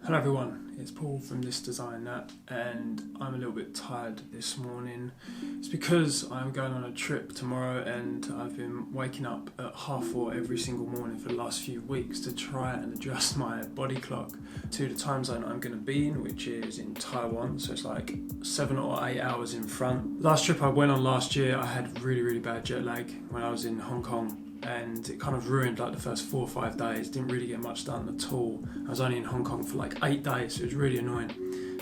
Hello everyone, it's Paul from This Design That, and I'm a little bit tired this morning. It's because I'm going on a trip tomorrow and I've been waking up at 4:30 every single morning for the last few weeks to try and adjust my body clock to the time zone I'm going to be in, which is in Taiwan, so it's like 7 or 8 hours in front. Last trip I went on last year, I had really bad jet lag when I was in Hong Kong, and it kind of ruined like the first 4 or 5 days. Didn't really get much done at all. I was only in Hong Kong for like 8 days, so it was really annoying.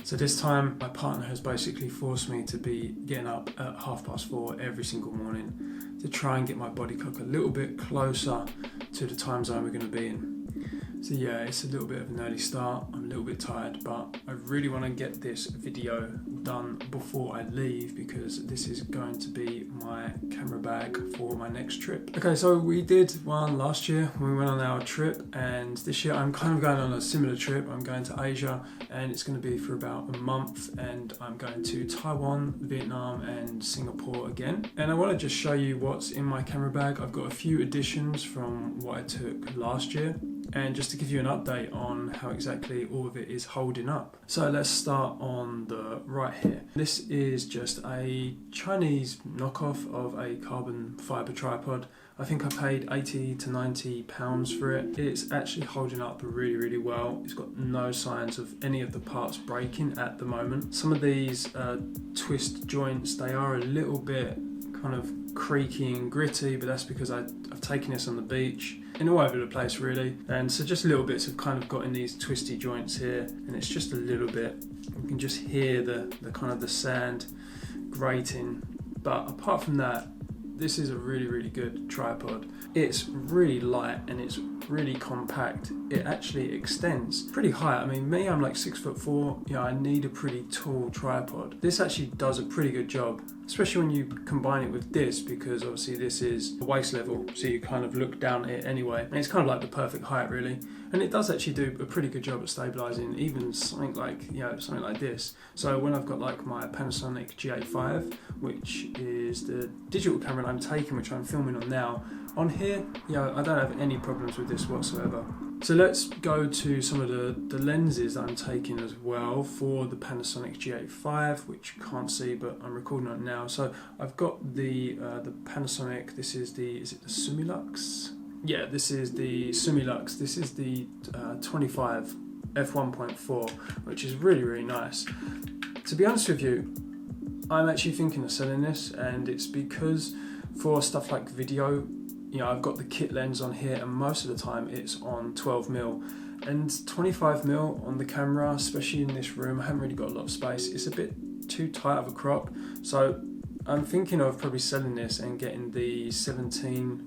So this time my partner has basically forced me to be getting up at 4:30 every single morning to try and get my body clock a little bit closer to the time zone we're going to be in. So yeah, it's a little bit of an early start. I'm a little bit tired, but I really want to get this video done before I leave because this is going to be my camera bag for my next trip. Okay, so we did one last year when we went on our trip, and this year I'm kind of going on a similar trip. I'm going to Asia, and it's going to be for about a month, and I'm going to Taiwan, Vietnam and Singapore again. And I want to just show you what's in my camera bag. I've got a few additions from what I took last year, and just to give you an update on how exactly all of it is holding up. So let's start on the right here. This is just a Chinese knockoff of a carbon fibre tripod. I think I paid 80 to 90 pounds for it. It's actually holding up really well. It's got no signs of any of the parts breaking at the moment. Some of these twist joints, they are a little bit kind of creaky and gritty, but that's because I've taken this on the beach and all over the place really, and so just little bits have kind of got in these twisty joints here, and it's just a little bit. You can just hear the kind of the sand grating, but apart from that, this is a really good tripod. It's really light and it's really compact. It actually extends pretty high. I mean, me, I'm like 6'4". I need a pretty tall tripod. This actually does a pretty good job, especially when you combine it with this, because obviously this is waist level, so you kind of look down at it anyway, and it's kind of like the perfect height really. And it does actually do a pretty good job at stabilizing even something like something like this. So when I've got like my Panasonic G85, which is the digital camera I'm taking, which I'm filming on now, on here, I don't have any problems with this whatsoever. So let's go to some of the lenses that I'm taking as well for the Panasonic G85, which you can't see, but I'm recording on it now. So I've got the Panasonic. This is is it the Sumilux? Yeah, this is the Sumilux. This is the 25 f1.4, which is really nice. To be honest with you, I'm actually thinking of selling this, and it's because for stuff like video, I've got the kit lens on here, and most of the time it's on 12mm, and 25mm on the camera, especially in this room, I haven't really got a lot of space. It's a bit too tight of a crop, so I'm thinking of probably selling this and getting the 15mm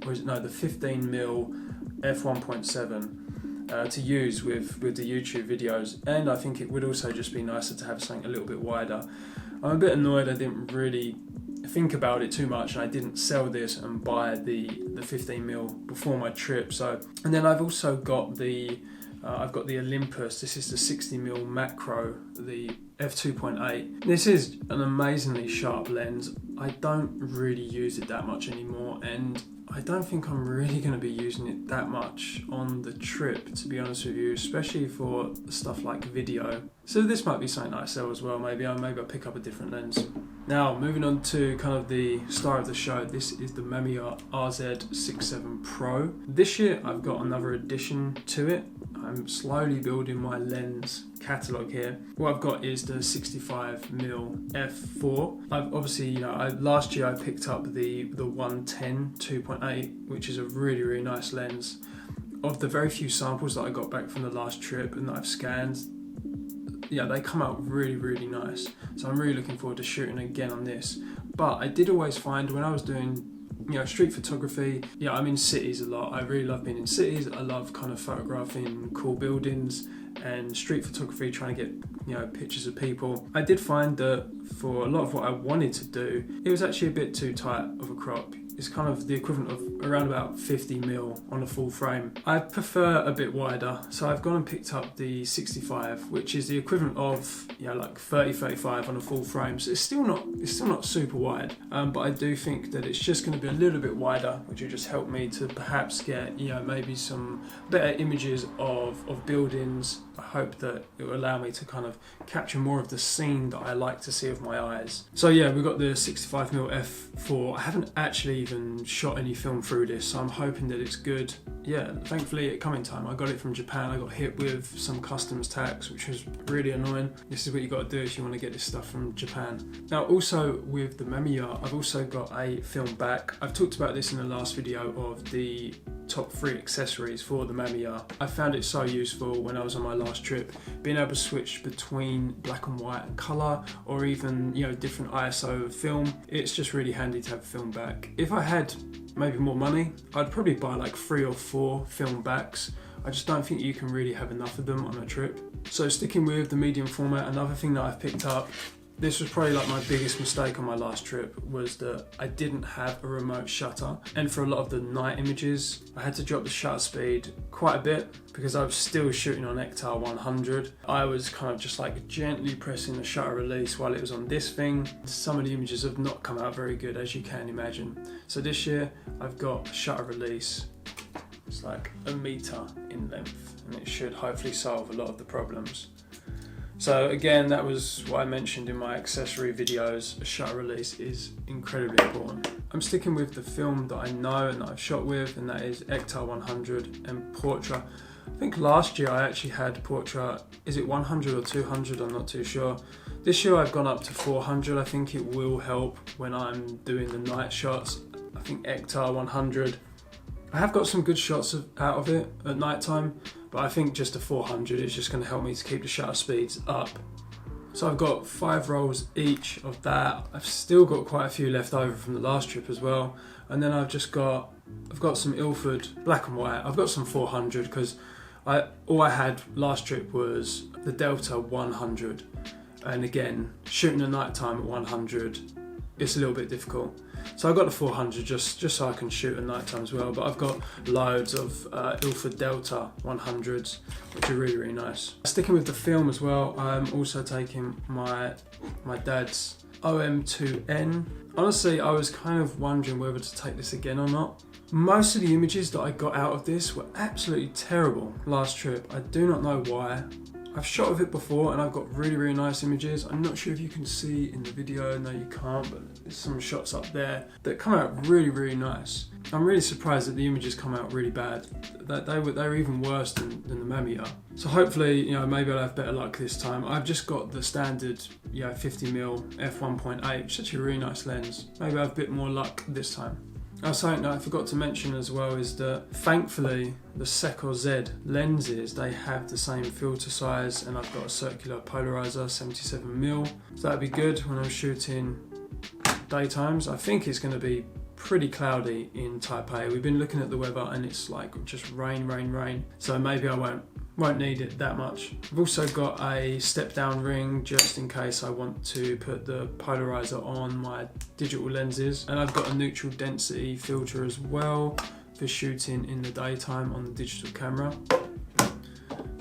f1.7 to use with the YouTube videos, and I think it would also just be nicer to have something a little bit wider. I'm a bit annoyed I didn't really think about it too much, and I didn't sell this and buy the 15mm before my trip. So, and then I've also got I've got the Olympus. This is the 60mm macro, the f2.8. This is an amazingly sharp lens. I don't really use it that much anymore, and I don't think I'm really going to be using it that much on the trip, to be honest with you, especially for stuff like video. So this might be something that I sell as well. Maybe I'll pick up a different lens. Now, moving on to kind of the star of the show, this is the Mamiya RZ67 Pro. This year I've got another addition to it. I'm slowly building my lens catalogue here. What I've got is the 65mm f4. I've obviously, last year I picked up the 110 2.8, which is a really nice lens. Of the very few samples that I got back from the last trip and that I've scanned, they come out really nice. So I'm really looking forward to shooting again on this. But I did always find when I was doing street photography, I'm in cities a lot. I really love being in cities. I love kind of photographing cool buildings and street photography, trying to get pictures of people. I did find that for a lot of what I wanted to do, it was actually a bit too tight of a crop. is kind of the equivalent of around about 50mm on a full frame. I prefer a bit wider, so I've gone and picked up the 65, which is the equivalent of like 30-35 on a full frame. So it's still not super wide, but I do think that it's just going to be a little bit wider, which will just help me to perhaps get maybe some better images of buildings. I hope that it will allow me to kind of capture more of the scene that I like to see with my eyes. So yeah, we've got the 65mm f4. I haven't actually even shot any film through this, so I'm hoping that it's good. Yeah, thankfully at coming time I got it from Japan. I got hit with some customs tax, which was really annoying. This is what you got to do if you want to get this stuff from Japan. Now also with the Mamiya, I've also got a film back. I've talked about this in the last video of the top 3 accessories for the Mamiya. I found it so useful when I was on my last trip, being able to switch between black and white and colour, or even different ISO of film. It's just really handy to have a film back. If I had maybe more money, I'd probably buy like 3 or 4 film backs. I just don't think you can really have enough of them on a trip. So sticking with the medium format, another thing that I've picked up, this was probably like my biggest mistake on my last trip, was that I didn't have a remote shutter. And for a lot of the night images, I had to drop the shutter speed quite a bit because I was still shooting on Ektar 100. I was kind of just like gently pressing the shutter release while it was on this thing. Some of the images have not come out very good, as you can imagine. So this year I've got shutter release. It's like 1 meter in length, and it should hopefully solve a lot of the problems. So again, that was what I mentioned in my accessory videos. A shutter release is incredibly important. I'm sticking with the film that I know and that I've shot with, and that is Ektar 100 and Portra. I think last year I actually had Portra, is it 100 or 200? I'm not too sure. This year I've gone up to 400. I think it will help when I'm doing the night shots. I think Ektar 100, I have got some good shots out of it at night time, but I think just a 400 is just going to help me to keep the shutter speeds up. So I've got 5 rolls each of that. I've still got quite a few left over from the last trip as well. And then I've got some Ilford black and white. I've got some 400 because all I had last trip was the Delta 100. And again, shooting at night time at 100, it's a little bit difficult. So I've got the 400 just so I can shoot at night time as well, but I've got loads of Ilford Delta 100s, which are really, really nice. Sticking with the film as well, I'm also taking my dad's OM2N. Honestly, I was kind of wondering whether to take this again or not. Most of the images that I got out of this were absolutely terrible last trip. I do not know why. I've shot with it before and I've got really, really nice images. I'm not sure if you can see in the video, no you can't, but there's some shots up there that come out really, really nice. I'm really surprised that the images come out really bad. They were even worse than the Mamiya. So hopefully, maybe I'll have better luck this time. I've just got the standard 50mm f1.8, which is actually a really nice lens. Maybe I'll have a bit more luck this time. Something that I forgot to mention as well is that thankfully the Sekor Z lenses, they have the same filter size, and I've got a circular polarizer 77mm, so that'd be good when I'm shooting daytimes. I think it's going to be pretty cloudy in Taipei. We've been looking at the weather and it's like just rain, so maybe I won't need it that much. I've also got a step down ring just in case I want to put the polarizer on my digital lenses, and I've got a neutral density filter as well for shooting in the daytime on the digital camera.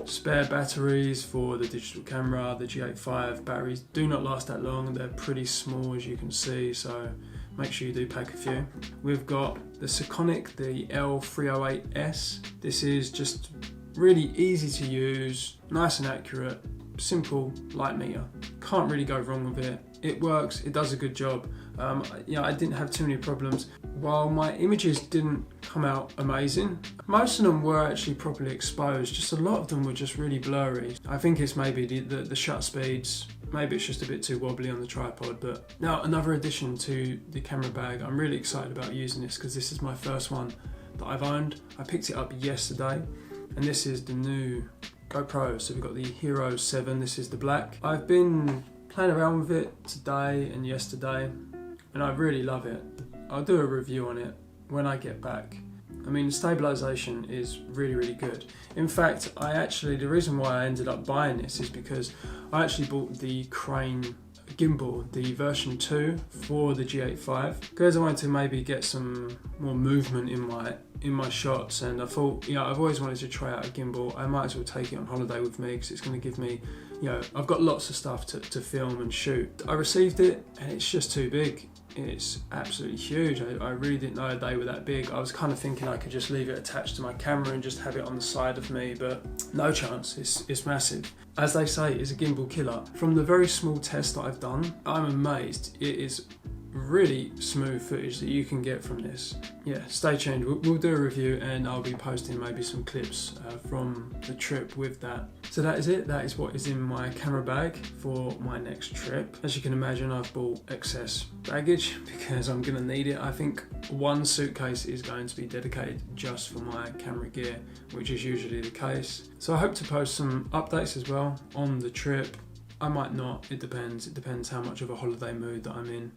Spare batteries for the digital camera. The G85 batteries do not last that long, they're pretty small as you can see, so make sure you do pack a few. We've got the Sekor, the L308S. This is just really easy to use, nice and accurate, simple, light meter. Can't really go wrong with it. It works, it does a good job. I didn't have too many problems. While my images didn't come out amazing, most of them were actually properly exposed, just a lot of them were just really blurry. I think it's maybe the shutter speeds, maybe it's just a bit too wobbly on the tripod. But now another addition to the camera bag. I'm really excited about using this because this is my first one that I've owned. I picked it up yesterday, and this is the new GoPro. So we've got the Hero 7, this is the black. I've been playing around with it today and yesterday, and I really love it. I'll do a review on it when I get back. I mean, the stabilization is really, really good. In fact, the reason why I ended up buying this is because I actually bought the crane a gimbal, the version 2 for the G85, because I wanted to maybe get some more movement in my shots, and I thought, I've always wanted to try out a gimbal. I might as well take it on holiday with me because it's going to give me, I've got lots of stuff to film and shoot. I received it and it's just too big. It's absolutely huge. I really didn't know they were that big. I was kind of thinking I could just leave it attached to my camera and just have it on the side of me, but no chance. It's massive. As they say, it's a gimbal killer. From the very small test that I've done, I'm amazed. It is really smooth footage that you can get from this. Yeah, stay tuned. We'll do a review and I'll be posting maybe some clips from the trip with that. So that is it. That is what is in my camera bag for my next trip. As you can imagine, I've bought excess baggage because I'm gonna need it. I think one suitcase is going to be dedicated just for my camera gear, which is usually the case. So I hope to post some updates as well on the trip. I might not, it depends. It depends how much of a holiday mood that I'm in.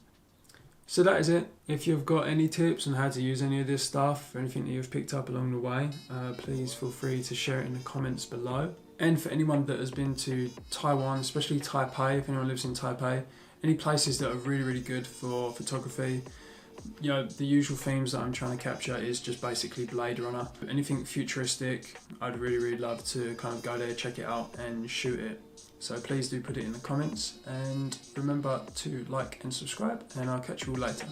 So that is it. If you've got any tips on how to use any of this stuff or anything that you've picked up along the way, please feel free to share it in the comments below. And for anyone that has been to Taiwan, especially Taipei, if anyone lives in Taipei, any places that are really, really good for photography, the usual themes that I'm trying to capture is just basically Blade Runner. Anything futuristic, I'd really, really love to kind of go there, check it out and shoot it. So please do put it in the comments and remember to like and subscribe, and I'll catch you all later.